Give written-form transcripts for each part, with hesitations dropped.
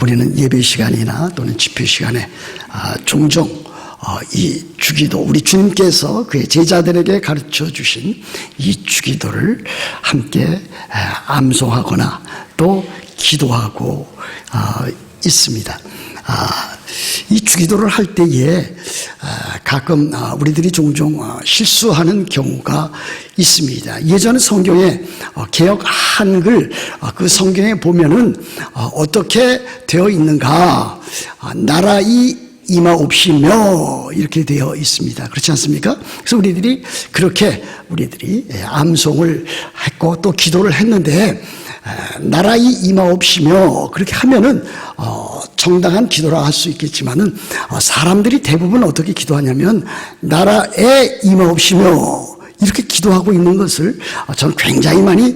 우리는 예배 시간이나 또는 집회 시간에 종종 이 주기도, 우리 주님께서 그의 제자들에게 가르쳐 주신 이 주기도를 함께 암송하거나 또 기도하고 있습니다. 이 주기도를 할 때에 가끔 우리들이 종종 실수하는 경우가 있습니다. 예전 성경에 개역 한글 그 성경에 보면은 어떻게 되어 있는가, 나라의 임하옵시며 이렇게 되어 있습니다. 그렇지 않습니까? 그래서 우리들이 암송을 했고 또 기도를 했는데, 나라의 임하옵시며 그렇게 하면은 정당한 기도라 할 수 있겠지만은 사람들이 대부분 어떻게 기도하냐면 나라에 임하옵시며 이렇게 기도하고 있는 것을 저는 굉장히 많이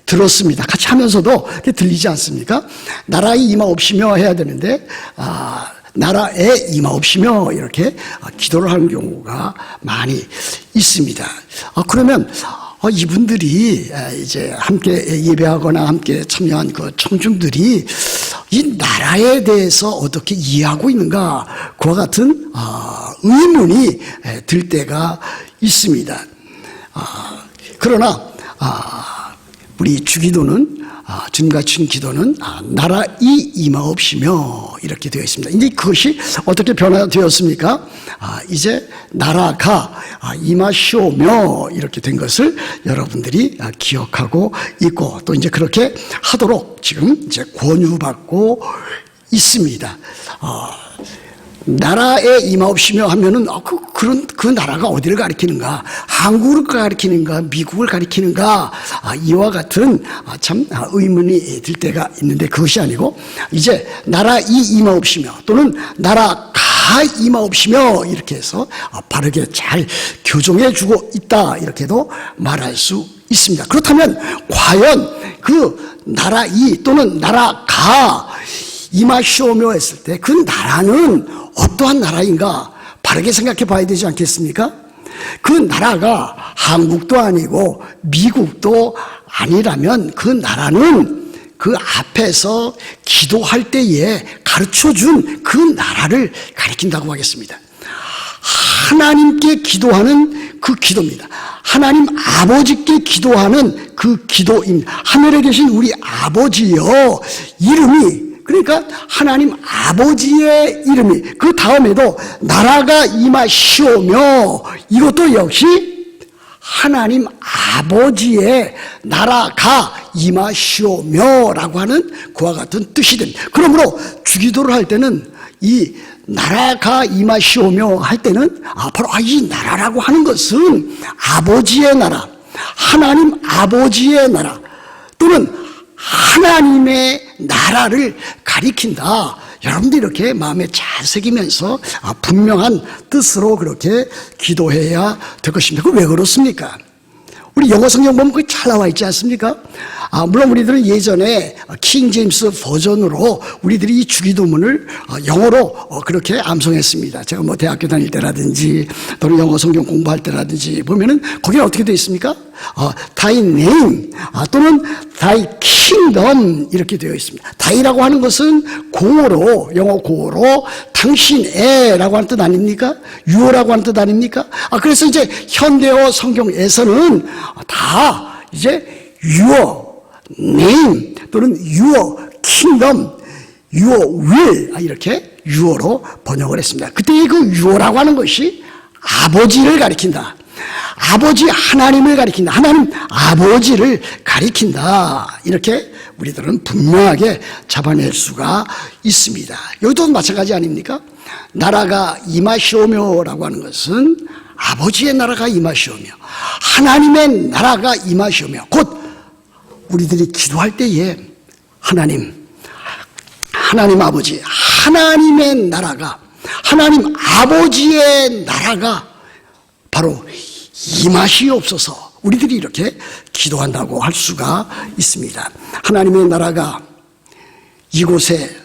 들었습니다. 같이 하면서도 들리지 않습니까? 나라에 임하옵시며 해야 되는데 나라에 임하옵시며 이렇게 기도를 하는 경우가 많이 있습니다. 그러면 이분들이 이제 함께 예배하거나 함께 참여한 그 청중들이 이 나라에 대해서 어떻게 이해하고 있는가, 그와 같은 의문이 들 때가 있습니다. 그러나 우리 주기도는, 주님과 친 기도는 나라의 임하옵시며 이렇게 되어 있습니다. 이제 그것이 어떻게 변화되었습니까? 이제 나라가 임하시오며 이렇게 된 것을 여러분들이 기억하고 있고, 또 이제 그렇게 하도록 지금 이제 권유받고 있습니다. 나라에 임하옵시며 하면은 그 나라가 어디를 가리키는가, 한국을 가리키는가, 미국을 가리키는가, 이와 같은 참 의문이 들 때가 있는데, 그것이 아니고 이제 나라이 임하옵시며 또는 나라가 임하옵시며 이렇게 해서 바르게 잘 교정해주고 있다, 이렇게도 말할 수 있습니다. 그렇다면 과연 그 나라이 또는 나라가 임하시오며 했을 때 그 나라는 어떠한 나라인가 바르게 생각해 봐야 되지 않겠습니까? 그 나라가 한국도 아니고 미국도 아니라면 그 나라는 그 앞에서 기도할 때에 가르쳐준 그 나라를 가리킨다고 하겠습니다. 하나님께 기도하는 그 기도입니다. 하나님 아버지께 기도하는 그 기도입니다. 하늘에 계신 우리 아버지여 이름이, 그러니까 하나님 아버지의 이름이, 그 다음에도 나라가 임하시오며, 이것도 역시 하나님 아버지의 나라가 임하시오며 라고 하는 그와 같은 뜻이 됩니다. 그러므로 주기도를 할 때는 이 나라가 임하시오며 할 때는 바로 이 나라라고 하는 것은 아버지의 나라, 하나님 아버지의 나라 또는 하나님의 나라를 가리킨다. 여러분들이 이렇게 마음에 잘 새기면서 분명한 뜻으로 그렇게 기도해야 될 것입니다. 왜 그렇습니까? 우리 영어 성경 보면 그게 잘 나와 있지 않습니까? 물론 우리들은 예전에 킹 제임스 버전으로 우리들이 이 주기도문을 영어로 그렇게 암송했습니다. 제가 뭐 대학교 다닐 때라든지 또는 영어 성경 공부할 때라든지 보면은 거기는 어떻게 되어 있습니까? Thy name 또는 Thy kingdom 이렇게 되어 있습니다. Thy라고 하는 것은 고어로, 영어 고어로 당신의라고 하는 뜻 아닙니까? Your라고 하는 뜻 아닙니까? 그래서 이제 현대어 성경에서는 다 이제 Your name 또는 Your kingdom, Your will 이렇게 Your로 번역을 했습니다. 그때 그 Your라고 하는 것이 아버지를 가리킨다. 아버지 하나님을 가리킨다. 하나님 아버지를 가리킨다. 이렇게 우리들은 분명하게 잡아낼 수가 있습니다. 여기도 마찬가지 아닙니까? 나라가 임하시오며라고 하는 것은 아버지의 나라가 임하시오며 하나님의 나라가 임하시오며, 곧 우리들이 기도할 때에 하나님 아버지, 하나님의 나라가, 하나님 아버지의 나라가 바로 임하시옵소서, 우리들이 이렇게 기도한다고 할 수가 있습니다. 하나님의 나라가 이곳에,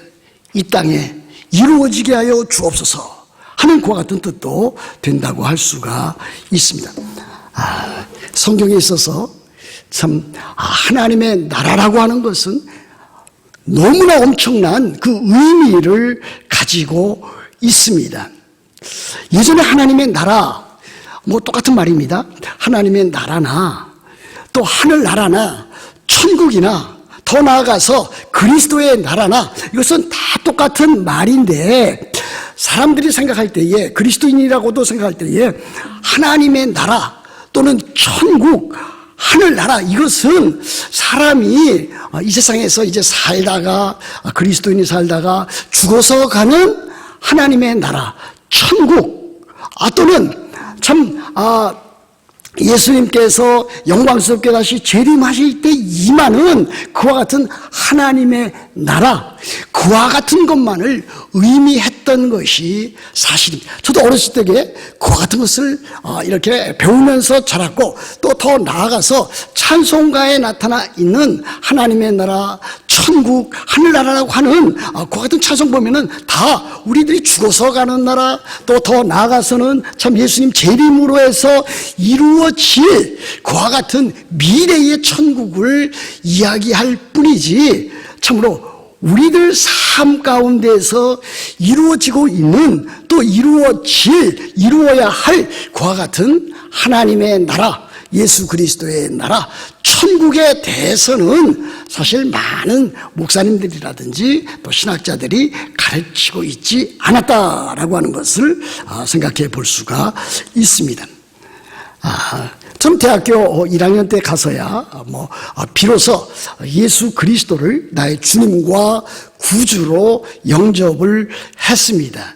이 땅에 이루어지게 하여 주옵소서 하는 그와 같은 뜻도 된다고 할 수가 있습니다. 성경에 있어서 참 하나님의 나라라고 하는 것은 너무나 엄청난 그 의미를 가지고 있습니다. 예전에 하나님의 나라, 뭐 똑같은 말입니다. 하나님의 나라나 또 하늘나라나 천국이나 더 나아가서 그리스도의 나라나 이것은 다 똑같은 말인데 사람들이 생각할 때에 그리스도인이라고도 생각할 때에 하나님의 나라 또는 천국 하늘나라 이것은 사람이 이 세상에서 이제 살다가 그리스도인이 살다가 죽어서 가는 하나님의 나라 천국 또는 예수님께서 영광스럽게 다시 재림하실 때 임하는 그와 같은 하나님의 나라 그와 같은 것만을 의미했던 것이 사실입니다. 저도 어렸을 때에 그와 같은 것을 이렇게 배우면서 자랐고 또 더 나아가서 찬송가에 나타나 있는 하나님의 나라 천국 하늘나라라고 하는 그와 같은 찬송 보면은 다 우리들이 죽어서 가는 나라 또 더 나아가서는 참 예수님 재림으로 해서 이루어질 그와 같은 미래의 천국을 이야기할 뿐이지 참으로 우리들 삶 가운데서 이루어지고 있는 또 이루어야 할 그와 같은 하나님의 나라 예수 그리스도의 나라 천국에 대해서는 사실 많은 목사님들이라든지 또 신학자들이 가르치고 있지 않았다라고 하는 것을 생각해 볼 수가 있습니다. 전 대학교 1학년 때 가서야 비로소 예수 그리스도를 나의 주님과 구주로 영접을 했습니다.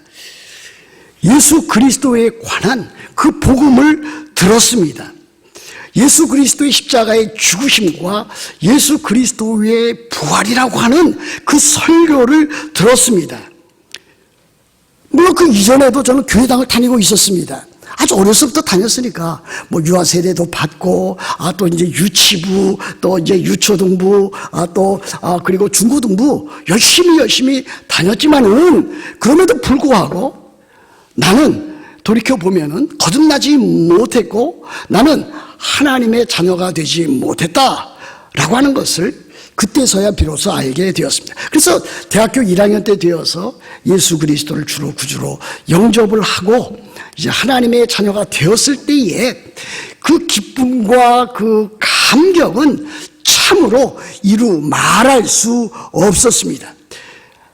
예수 그리스도에 관한 그 복음을 들었습니다. 예수 그리스도의 십자가의 죽으심과 예수 그리스도의 부활이라고 하는 그 설교를 들었습니다. 물론 그 이전에도 저는 교회당을 다니고 있었습니다. 아주 어려서부터 다녔으니까 유아 세례도 받고 또 이제 유치부 또 이제 유초등부 또 그리고 중고등부 열심히 다녔지만은 그럼에도 불구하고 나는 돌이켜 보면은 거듭나지 못했고 나는 하나님의 자녀가 되지 못했다라고 하는 것을 그때서야 비로소 알게 되었습니다. 그래서 대학교 1학년 때 되어서 예수 그리스도를 주로 구주로 영접을 하고 이제 하나님의 자녀가 되었을 때에 그 기쁨과 그 감격은 참으로 이루 말할 수 없었습니다.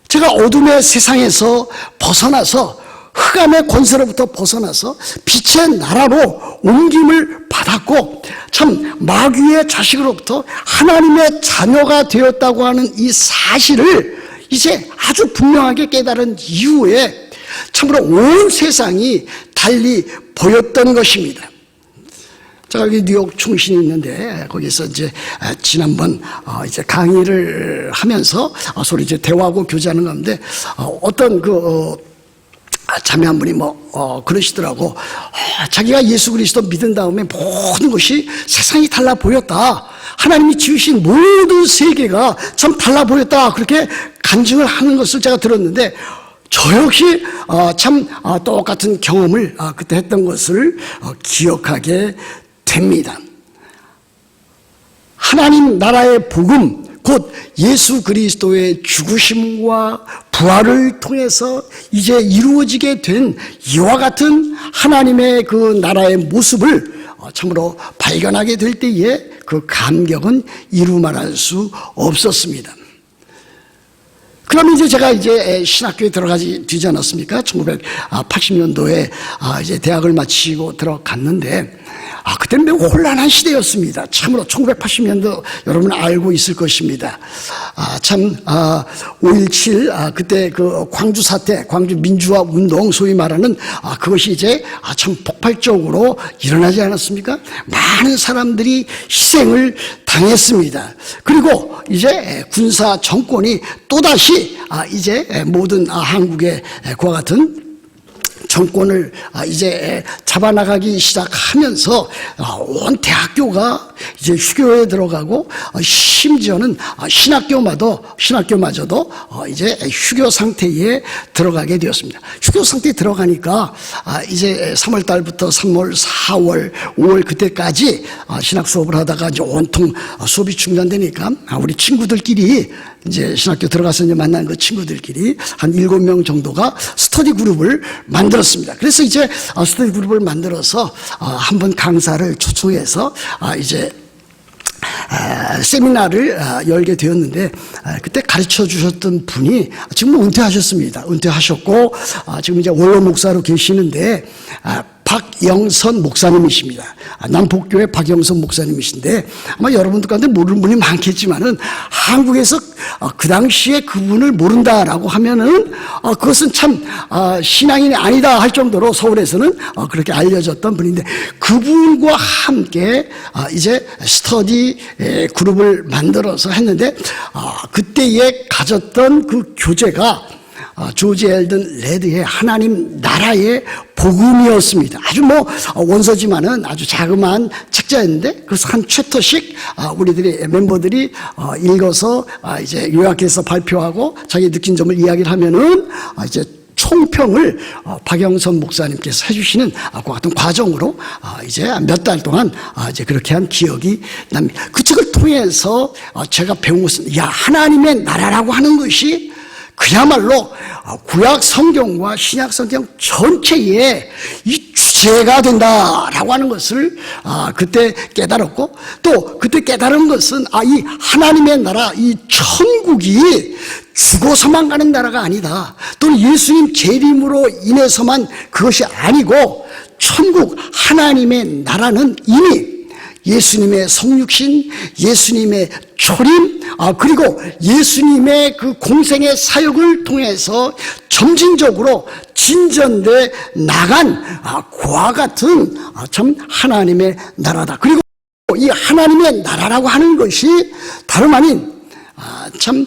제가 어둠의 세상에서 벗어나서 흑암의 권세로부터 벗어나서 빛의 나라로 옮김을 받았고 참 마귀의 자식으로부터 하나님의 자녀가 되었다고 하는 이 사실을 이제 아주 분명하게 깨달은 이후에 참으로 온 세상이 달리 보였던 것입니다. 제가 여기 뉴욕 총신이 있는데 거기서 이제 지난번 이제 강의를 하면서 서로 이제 대화하고 교제하는 가운데 어떤 자매 한 분이 그러시더라고. 자기가 예수 그리스도 믿은 다음에 모든 것이 세상이 달라 보였다. 하나님이 지으신 모든 세계가 참 달라 보였다. 그렇게 간증을 하는 것을 제가 들었는데 저 역시 참 똑같은 경험을 그때 했던 것을 기억하게 됩니다. 하나님 나라의 복음 곧 예수 그리스도의 죽으심과 부활을 통해서 이제 이루어지게 된 이와 같은 하나님의 그 나라의 모습을 참으로 발견하게 될 때에 그 감격은 이루 말할 수 없었습니다. 그러면 이제 제가 이제 신학교에 들어가지 되지 않았습니까? 1980년도에 이제 대학을 마치고 들어갔는데 그때는 매우 혼란한 시대였습니다. 참으로 1980년도 여러분 알고 있을 것입니다. 5.17 그때 그 광주 사태, 광주 민주화 운동 소위 말하는 그것이 이제 참 폭발적으로 일어나지 않았습니까? 많은 사람들이 희생을 당했습니다. 그리고 이제 군사 정권이 또다시 이제 모든 한국의 그와 같은 정권을 이제 잡아나가기 시작하면서 온 대학교가 이제 휴교에 들어가고 심지어는 신학교마저도 이제 휴교 상태에 들어가게 되었습니다. 휴교 상태에 들어가니까 이제 3월 달부터 3월, 4월, 5월 그때까지 신학 수업을 하다가 이제 온통 수업이 중단되니까 우리 친구들끼리 이제 신학교 들어가서 이제 만난 그 친구들끼리 한 7명 정도가 스터디 그룹을 만들었습니다. 그래서 이제 스터디 그룹을 만들어서 한번 강사를 초청해서 이제 세미나를 열게 되었는데, 그때 가르쳐 주셨던 분이 지금 은퇴하셨습니다. 은퇴하셨고 지금 이제 원로 목사로 계시는데 박영선 목사님이십니다. 남북교회 박영선 목사님이신데 아마 여러분들 가운데 모르는 분이 많겠지만은 한국에서 그 당시에 그분을 모른다라고 하면은 그것은 참 신앙인이 아니다 할 정도로 서울에서는 그렇게 알려졌던 분인데, 그분과 함께 이제 스터디 그룹을 만들어서 했는데 그때에 가졌던 그 교재가 조지 엘든 레드의 하나님 나라의 복음이었습니다. 아주 원서지만은 아주 자그마한 책자였는데, 그래서 한 챕터씩 우리들이 멤버들이 읽어서 이제 요약해서 발표하고 자기 느낀 점을 이야기를 하면은 이제 총평을 박영선 목사님께서 해주시는 그 같은 과정으로 이제 몇 달 동안 이제 그렇게 한 기억이 납니다. 그 책을 통해서 제가 배운 것은, 하나님의 나라라고 하는 것이 그야말로 구약 성경과 신약 성경 전체에 이 주제가 된다라고 하는 것을 그때 깨달았고, 또 그때 깨달은 것은 이 하나님의 나라, 이 천국이 죽어서만 가는 나라가 아니다. 또는 예수님 재림으로 인해서만 그것이 아니고, 천국 하나님의 나라는 이미 예수님의 성육신, 예수님의 초림, 그리고 예수님의 그 공생의 사역을 통해서 점진적으로 진전돼 나간 그와 같은 참 하나님의 나라다. 그리고 이 하나님의 나라라고 하는 것이 다름 아닌 참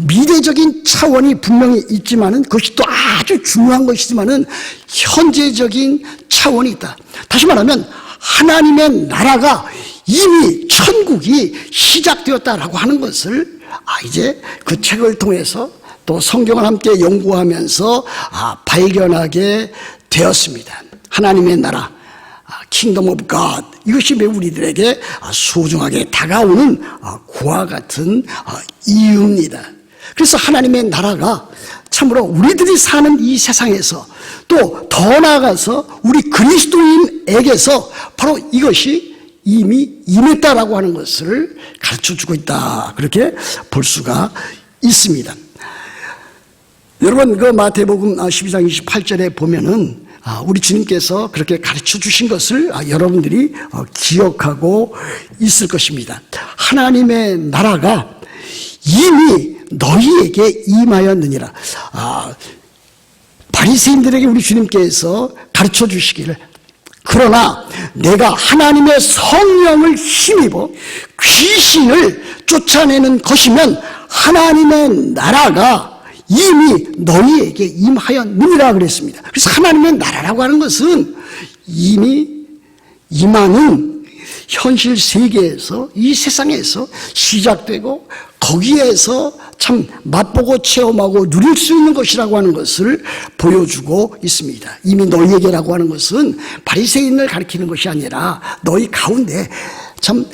미래적인 차원이 분명히 있지만은, 그것이 또 아주 중요한 것이지만은 현재적인 차원이 있다. 다시 말하면 하나님의 나라가 이미 천국이 시작되었다라고 하는 것을 이제 그 책을 통해서 또 성경을 함께 연구하면서 발견하게 되었습니다. 하나님의 나라, Kingdom of God, 이것이 매우 우리들에게 소중하게 다가오는 그와 같은 이유입니다. 그래서 하나님의 나라가 참으로 우리들이 사는 이 세상에서, 또 더 나아가서 우리 그리스도인에게서 바로 이것이 이미 임했다라고 하는 것을 가르쳐주고 있다, 그렇게 볼 수가 있습니다. 여러분, 그 마태복음 12장 28절에 보면은 우리 주님께서 그렇게 가르쳐 주신 것을 여러분들이 기억하고 있을 것입니다. 하나님의 나라가 이미 너희에게 임하였느니라. 바리새인들에게 우리 주님께서 가르쳐 주시기를, 그러나 내가 하나님의 성령을 힘입어 귀신을 쫓아내는 것이면 하나님의 나라가 이미 너희에게 임하였느니라 그랬습니다. 그래서 하나님의 나라라고 하는 것은 이미 임하는 현실 세계에서, 이 세상에서 시작되고 거기에서 참 맛보고 체험하고 누릴 수 있는 것이라고 하는 것을 보여주고 있습니다. 이미 너희에게라고 하는 것은 바리새인을 가리키는 것이 아니라 너희 가운데 참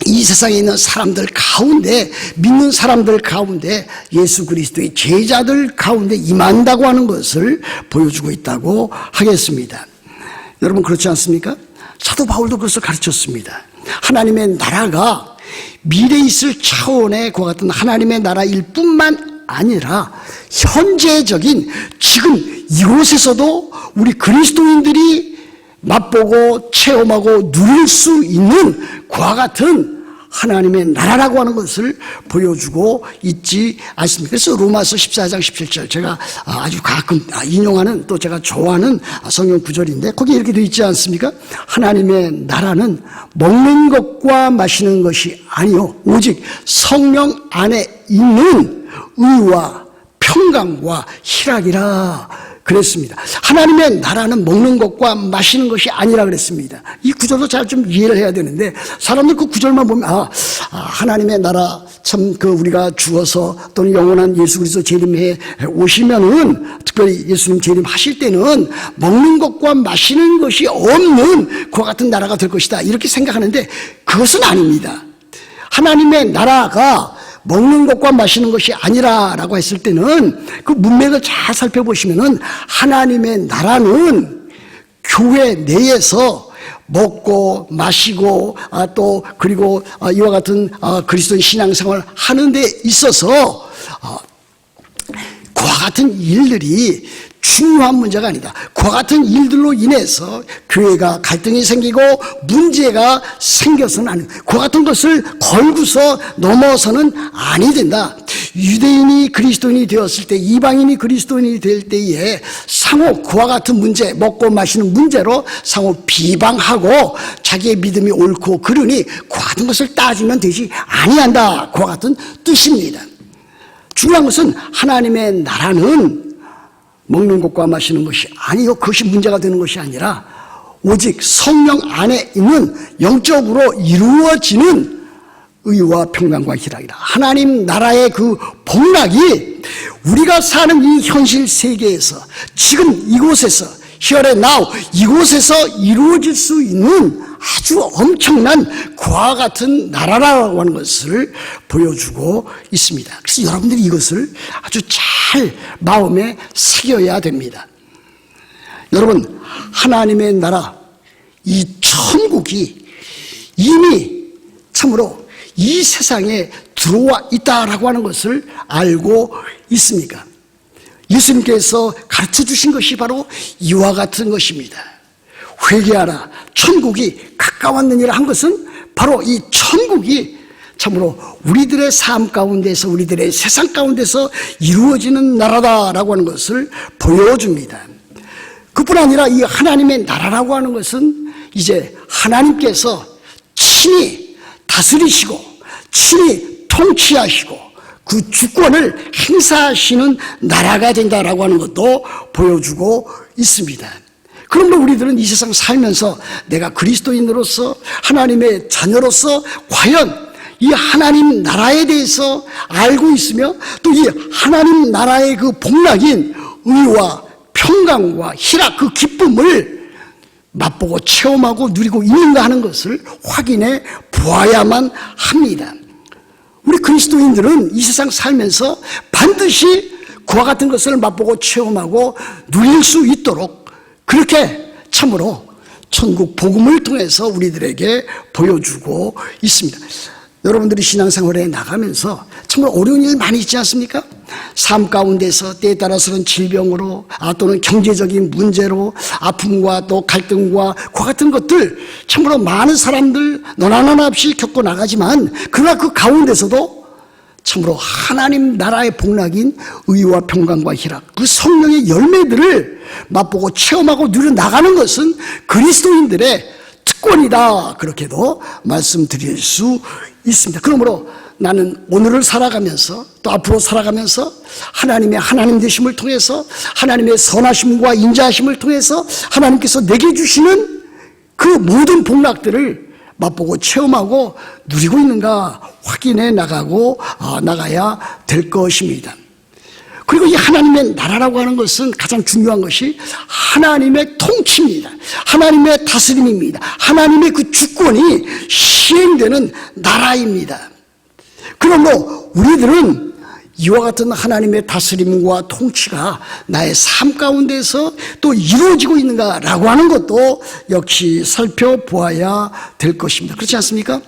이 세상에 있는 사람들 가운데, 믿는 사람들 가운데, 예수 그리스도의 제자들 가운데 임한다고 하는 것을 보여주고 있다고 하겠습니다. 여러분, 그렇지 않습니까? 사도 바울도 그것을 가르쳤습니다. 하나님의 나라가 미래에 있을 차원의 그와 같은 하나님의 나라일 뿐만 아니라 현재적인 지금 이곳에서도 우리 그리스도인들이 맛보고 체험하고 누릴 수 있는 그와 같은 하나님의 나라라고 하는 것을 보여주고 있지 않습니까? 그래서 로마서 14장 17절, 제가 아주 가끔 인용하는, 또 제가 좋아하는 성경 구절인데, 거기에 이렇게 되어 있지 않습니까? 하나님의 나라는 먹는 것과 마시는 것이 아니요 오직 성령 안에 있는 의와 평강과 희락이라 그랬습니다. 하나님의 나라는 먹는 것과 마시는 것이 아니라 그랬습니다. 이 구절도 잘 좀 이해를 해야 되는데, 사람들 그 구절만 보면 하나님의 나라 참 우리가 죽어서 또는 영원한 예수 그리스도 재림해 오시면은, 특별히 예수님 재림하실 때는 먹는 것과 마시는 것이 없는 그와 같은 나라가 될 것이다, 이렇게 생각하는데 그것은 아닙니다. 하나님의 나라가 먹는 것과 마시는 것이 아니라라고 했을 때는 그 문맥을 잘 살펴보시면은 하나님의 나라는 교회 내에서 먹고 마시고 또 그리고 이와 같은 그리스도인 신앙생활을 하는 데 있어서 그와 같은 일들이 중요한 문제가 아니다. 그와 같은 일들로 인해서 교회가 갈등이 생기고 문제가 생겨서는 안 된다. 그와 같은 것을 걸고서 넘어서는 아니 된다. 유대인이 그리스도인이 되었을 때, 이방인이 그리스도인이 될 때에 상호 그와 같은 문제, 먹고 마시는 문제로 상호 비방하고 자기의 믿음이 옳고 그러니 그와 같은 것을 따지면 되지 아니한다. 그와 같은 뜻입니다. 중요한 것은 하나님의 나라는 먹는 것과 마시는 것이 아니요, 그것이 문제가 되는 것이 아니라 오직 성령 안에 있는 영적으로 이루어지는 의와 평강과 희락이다. 하나님 나라의 그 복락이 우리가 사는 이 현실 세계에서 지금 이곳에서 here and now 이곳에서 이루어질 수 있는 아주 엄청난 그와 같은 나라라고 하는 것을 보여주고 있습니다. 그래서 여러분들이 이것을 아주 잘 마음에 새겨야 됩니다. 여러분, 하나님의 나라, 이 천국이 이미 참으로 이 세상에 들어와 있다라고 하는 것을 알고 있습니까? 예수님께서 가르쳐 주신 것이 바로 이와 같은 것입니다. 회개하라, 천국이 가까웠느니라 한 것은 바로 이 천국이 참으로 우리들의 삶 가운데서, 우리들의 세상 가운데서 이루어지는 나라다라고 하는 것을 보여줍니다. 그뿐 아니라 이 하나님의 나라라고 하는 것은 이제 하나님께서 친히 다스리시고 친히 통치하시고 그 주권을 행사하시는 나라가 된다라고 하는 것도 보여주고 있습니다. 그러므로 우리들은 이 세상 살면서 내가 그리스도인으로서 하나님의 자녀로서 과연 이 하나님 나라에 대해서 알고 있으며 또 이 하나님 나라의 그 복락인 의와 평강과 희락, 그 기쁨을 맛보고 체험하고 누리고 있는가 하는 것을 확인해 보아야만 합니다. 우리 그리스도인들은 이 세상 살면서 반드시 그와 같은 것을 맛보고 체험하고 누릴 수 있도록 그렇게 참으로 천국 복음을 통해서 우리들에게 보여주고 있습니다. 여러분들이 신앙생활에 나가면서 정말 어려운 일 많이 있지 않습니까? 삶 가운데서 때에 따라서는 질병으로 또는 경제적인 문제로 아픔과 또 갈등과 그와 같은 것들 참으로 많은 사람들 너나 나나 없이 겪고 나가지만 그러나 그 가운데서도 참으로 하나님 나라의 복락인 의와 평강과 희락, 그 성령의 열매들을 맛보고 체험하고 누려나가는 것은 그리스도인들의 특권이다, 그렇게도 말씀드릴 수 있습니다. 그러므로 나는 오늘을 살아가면서 또 앞으로 살아가면서 하나님의 하나님 되심을 통해서 하나님의 선하심과 인자하심을 통해서 하나님께서 내게 주시는 그 모든 복락들을 맛보고 체험하고 누리고 있는가 확인해 나가야 될 것입니다. 그리고 이 하나님의 나라라고 하는 것은 가장 중요한 것이 하나님의 통치입니다. 하나님의 다스림입니다. 하나님의 그 주권이 시행되는 나라입니다. 그러므로 우리들은 이와 같은 하나님의 다스림과 통치가 나의 삶 가운데서 또 이루어지고 있는가라고 하는 것도 역시 살펴보아야 될 것입니다. 그렇지 않습니까?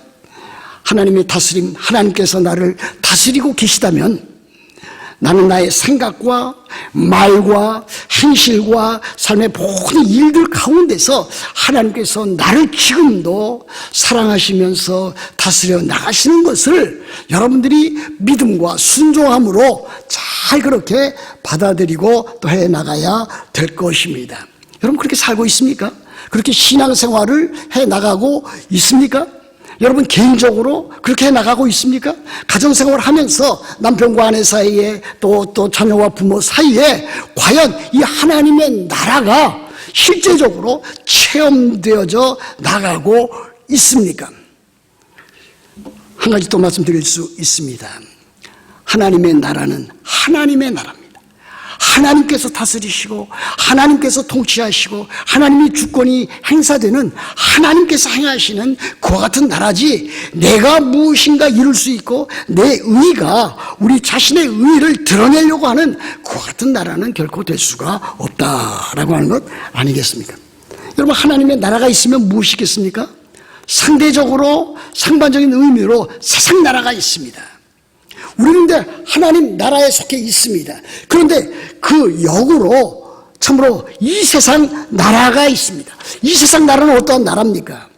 하나님의 다스림, 하나님께서 나를 다스리고 계시다면 나는 나의 생각과 말과 행실과 삶의 모든 일들 가운데서 하나님께서 나를 지금도 사랑하시면서 다스려 나가시는 것을 여러분들이 믿음과 순종함으로 잘 그렇게 받아들이고 또 해나가야 될 것입니다. 여러분 그렇게 살고 있습니까? 그렇게 신앙생활을 해나가고 있습니까? 여러분 개인적으로 그렇게 나가고 있습니까? 가정생활을 하면서 남편과 아내 사이에 또 자녀와 부모 사이에 과연 이 하나님의 나라가 실제적으로 체험되어져 나가고 있습니까? 한 가지 또 말씀드릴 수 있습니다. 하나님의 나라는 하나님의 나라입니다. 하나님께서 다스리시고 하나님께서 통치하시고 하나님의 주권이 행사되는 하나님께서 행하시는 그와 같은 나라지, 내가 무엇인가 이룰 수 있고 내 의의가 우리 자신의 의의를 드러내려고 하는 그와 같은 나라는 결코 될 수가 없다라고 하는 것 아니겠습니까? 여러분, 하나님의 나라가 있으면 무엇이겠습니까? 상대적으로 상반적인 의미로 세상 나라가 있습니다. 우리는 이제 하나님 나라에 속해 있습니다. 그런데 그 역으로 참으로 이 세상 나라가 있습니다. 이 세상 나라는 어떠한 나라입니까?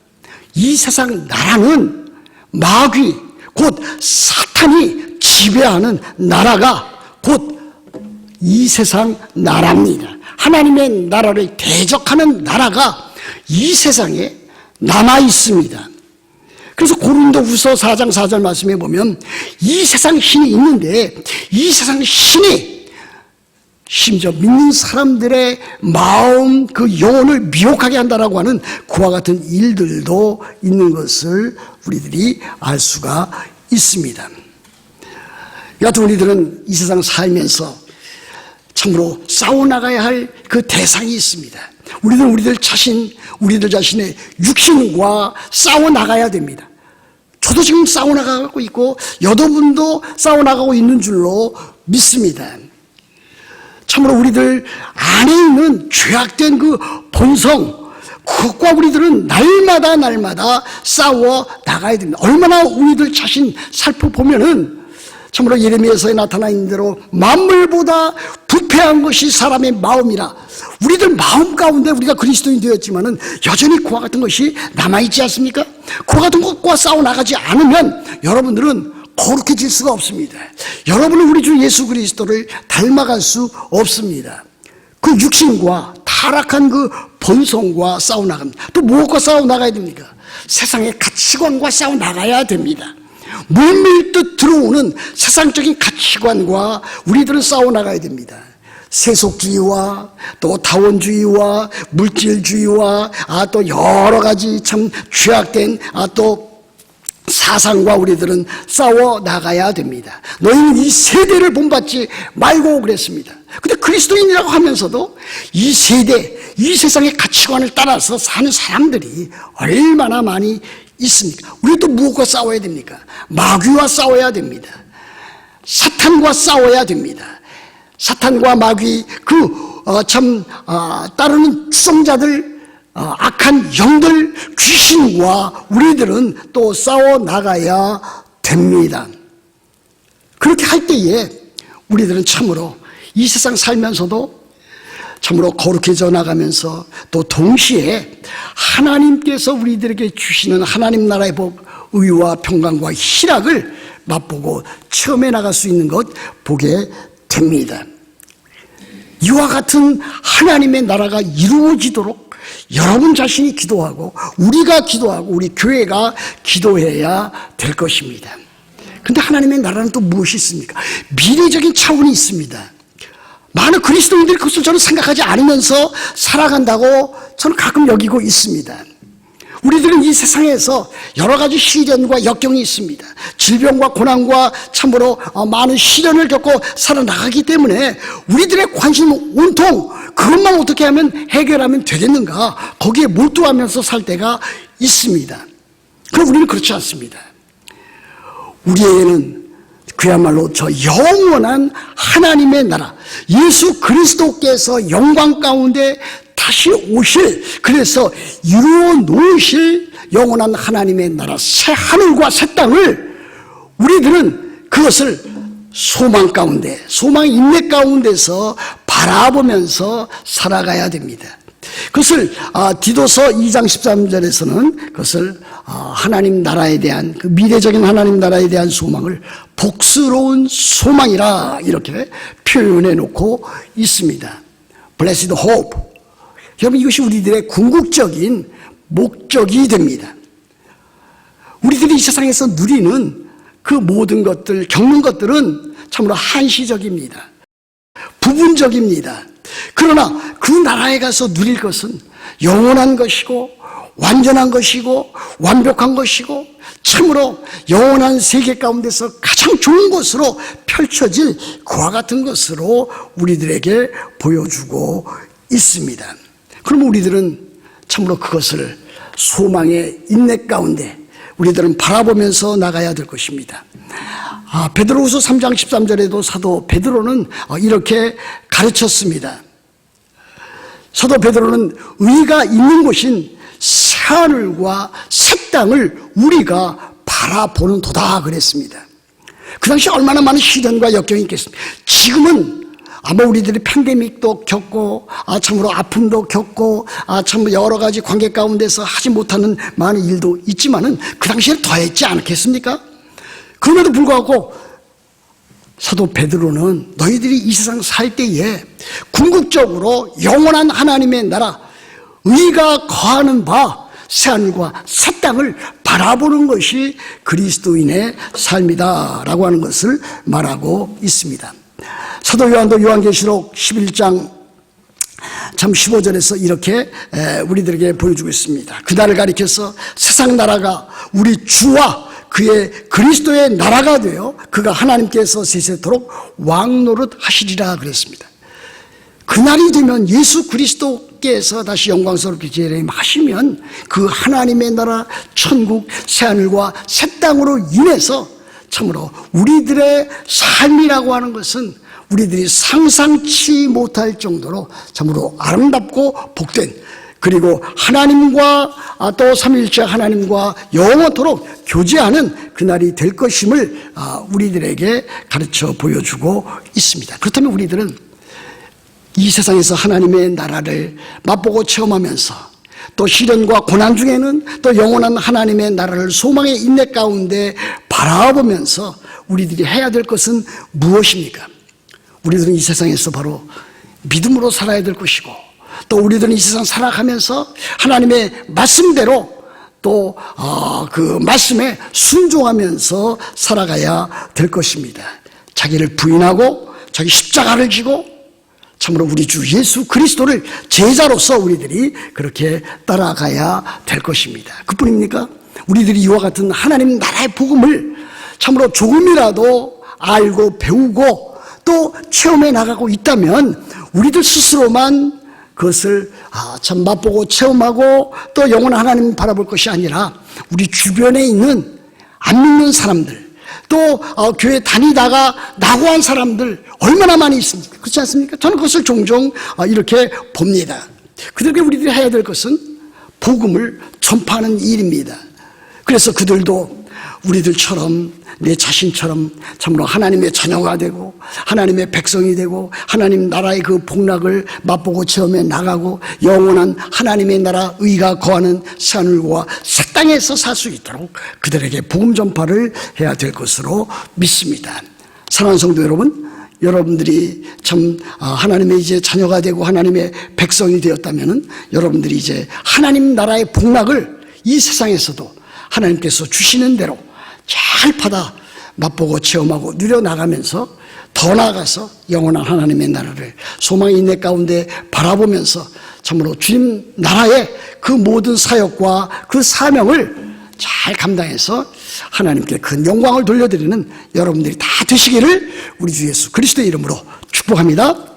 이 세상 나라는 마귀, 곧 사탄이 지배하는 나라가 곧 이 세상 나라입니다. 하나님의 나라를 대적하는 나라가 이 세상에 남아 있습니다. 그래서 고린도후서 4장 4절 말씀에 보면 이 세상 신이 있는데 이 세상 신이 심지어 믿는 사람들의 마음, 그 영혼을 미혹하게 한다라고 하는 그와 같은 일들도 있는 것을 우리들이 알 수가 있습니다. 여하튼 우리들은 이 세상 살면서 참으로 싸워나가야 할 그 대상이 있습니다. 우리들은 우리들 자신의 육신과 싸워나가야 됩니다. 저도 지금 싸워나가고 있고 여러분도 싸워나가고 있는 줄로 믿습니다. 참으로 우리들 안에 있는 죄악된 그 본성, 그것과 우리들은 날마다 싸워 나가야 됩니다. 얼마나 우리들 자신 살펴보면은 참으로 예레미야서에 나타나 있는 대로 만물보다 부패한 것이 사람의 마음이라, 우리들 마음 가운데 우리가 그리스도인이 되었지만은 여전히 그와 같은 것이 남아있지 않습니까? 그와 같은 것과 싸워나가지 않으면 여러분들은 거룩해질 수가 없습니다. 여러분은 우리 주 예수 그리스도를 닮아갈 수 없습니다. 그 육신과 타락한 그 본성과 싸워나갑니다. 또 무엇과 싸워나가야 됩니까? 세상의 가치관과 싸워나가야 됩니다. 물밀듯 들어오는 세상적인 가치관과 우리들은 싸워나가야 됩니다. 세속주의와 또 다원주의와 물질주의와 또 여러 가지 참 죄악된 또 사상과 우리들은 싸워나가야 됩니다. 너희는 이 세대를 본받지 말고 그랬습니다. 근데 그리스도인이라고 하면서도 이 세대, 이 세상의 가치관을 따라서 사는 사람들이 얼마나 많이 있습니까? 우리 또 무엇과 싸워야 됩니까? 마귀와 싸워야 됩니다. 사탄과 싸워야 됩니다. 사탄과 마귀, 따르는 추종자들, 악한 영들, 귀신과 우리들은 또 싸워나가야 됩니다. 그렇게 할 때에 우리들은 참으로 이 세상 살면서도 참으로 거룩해져 나가면서 또 동시에 하나님께서 우리들에게 주시는 하나님 나라의 복, 의와 평강과 희락을 맛보고 체험해 나갈 수 있는 것 보게 됩니다. 이와 같은 하나님의 나라가 이루어지도록 여러분 자신이 기도하고 우리가 기도하고 우리 교회가 기도해야 될 것입니다. 그런데 하나님의 나라는 또 무엇이 있습니까? 미래적인 차원이 있습니다. 많은 그리스도인들이 그것을 저는 생각하지 않으면서 살아간다고 저는 가끔 여기고 있습니다. 우리들은 이 세상에서 여러 가지 시련과 역경이 있습니다. 질병과 고난과 참으로 많은 시련을 겪고 살아나가기 때문에 우리들의 관심은 온통 그것만 어떻게 하면 해결하면 되겠는가, 거기에 몰두하면서 살 때가 있습니다. 그럼 우리는 그렇지 않습니다. 우리에게는 그야말로 저 영원한 하나님의 나라, 예수 그리스도께서 영광 가운데 다시 오실, 그래서 이루어 놓으실 영원한 하나님의 나라, 새 하늘과 새 땅을 우리들은 그것을 소망 가운데, 소망 인내 가운데서 바라보면서 살아가야 됩니다. 그것을 디도서 2장 13절에서는 그것을 하나님 나라에 대한, 그 미래적인 하나님 나라에 대한 소망을 복스러운 소망이라 이렇게 표현해 놓고 있습니다. Blessed hope. 여러분, 이것이 우리들의 궁극적인 목적이 됩니다. 우리들이 이 세상에서 누리는 그 모든 것들, 겪는 것들은 참으로 한시적입니다. 부분적입니다. 그러나 그 나라에 가서 누릴 것은 영원한 것이고 완전한 것이고 완벽한 것이고 참으로 영원한 세계 가운데서 가장 좋은 것으로 펼쳐질 그와 같은 것으로 우리들에게 보여주고 있습니다. 그럼 우리들은 참으로 그것을 소망의 인내 가운데 우리들은 바라보면서 나가야 될 것입니다. 베드로후서 3장 13절에도 사도 베드로는 이렇게 가르쳤습니다. 사도 베드로는 의가 있는 곳인 새하늘과 새 땅을 우리가 바라보는 도다 그랬습니다. 그 당시 얼마나 많은 시련과 역경이 있겠습니까? 지금은 아마 우리들이 팬데믹도 겪고 참으로 아픔도 겪고 참 여러 가지 관계 가운데서 하지 못하는 많은 일도 있지만은 그 당시에 더했지 않겠습니까? 그럼에도 불구하고 사도 베드로는 너희들이 이 세상 살 때에 궁극적으로 영원한 하나님의 나라 의가 거하는 바 새하늘과 새 땅을 바라보는 것이 그리스도인의 삶이다라고 하는 것을 말하고 있습니다. 사도 요한도 요한계시록 11장 참 15절에서 이렇게 우리들에게 보여주고 있습니다. 그날을 가리켜서 세상 나라가 우리 주와 그의 그리스도의 나라가 되어 그가 하나님께서 세세토록 왕노릇 하시리라 그랬습니다. 그날이 되면 예수 그리스도께서 다시 영광스럽게 재림하시면 그 하나님의 나라 천국 새하늘과 새 땅으로 인해서 참으로 우리들의 삶이라고 하는 것은 우리들이 상상치 못할 정도로 참으로 아름답고 복된 그리고 하나님과 또 삼위일체 하나님과 영원토록 교제하는 그날이 될 것임을 우리들에게 가르쳐 보여주고 있습니다. 그렇다면 우리들은 이 세상에서 하나님의 나라를 맛보고 체험하면서 또 시련과 고난 중에는 또 영원한 하나님의 나라를 소망의 인내 가운데 바라보면서 우리들이 해야 될 것은 무엇입니까? 우리들은 이 세상에서 바로 믿음으로 살아야 될 것이고 또 우리들은 이 세상 살아가면서 하나님의 말씀대로 또 그 말씀에 순종하면서 살아가야 될 것입니다. 자기를 부인하고 자기 십자가를 지고 참으로 우리 주 예수 그리스도를 제자로서 우리들이 그렇게 따라가야 될 것입니다. 그뿐입니까? 우리들이 이와 같은 하나님 나라의 복음을 참으로 조금이라도 알고 배우고 또 체험해 나가고 있다면 우리들 스스로만 그것을 참 맛보고 체험하고 또 영원한 하나님 바라볼 것이 아니라 우리 주변에 있는 안 믿는 사람들 또 교회 다니다가 낙오한 사람들 얼마나 많이 있습니까? 그렇지 않습니까? 저는 그것을 종종 이렇게 봅니다. 그들에게 우리들이 해야 될 것은 복음을 전파하는 일입니다. 그래서 그들도 우리들처럼 내 자신처럼 참으로 하나님의 자녀가 되고 하나님의 백성이 되고 하나님 나라의 그 복락을 맛보고 체험해 나가고 영원한 하나님의 나라 의가 거하는 새하늘과 새 땅에서 살 수 있도록 그들에게 복음 전파를 해야 될 것으로 믿습니다. 사랑하는 성도 여러분, 여러분들이 참 하나님의 이제 자녀가 되고 하나님의 백성이 되었다면은 여러분들이 이제 하나님 나라의 복락을 이 세상에서도 하나님께서 주시는 대로 잘 받아 맛보고 체험하고 누려나가면서 더 나아가서 영원한 하나님의 나라를 소망의 인내 가운데 바라보면서 참으로 주님 나라의 그 모든 사역과 그 사명을 잘 감당해서 하나님께 큰 영광을 돌려드리는 여러분들이 다 되시기를 우리 주 예수 그리스도의 이름으로 축복합니다.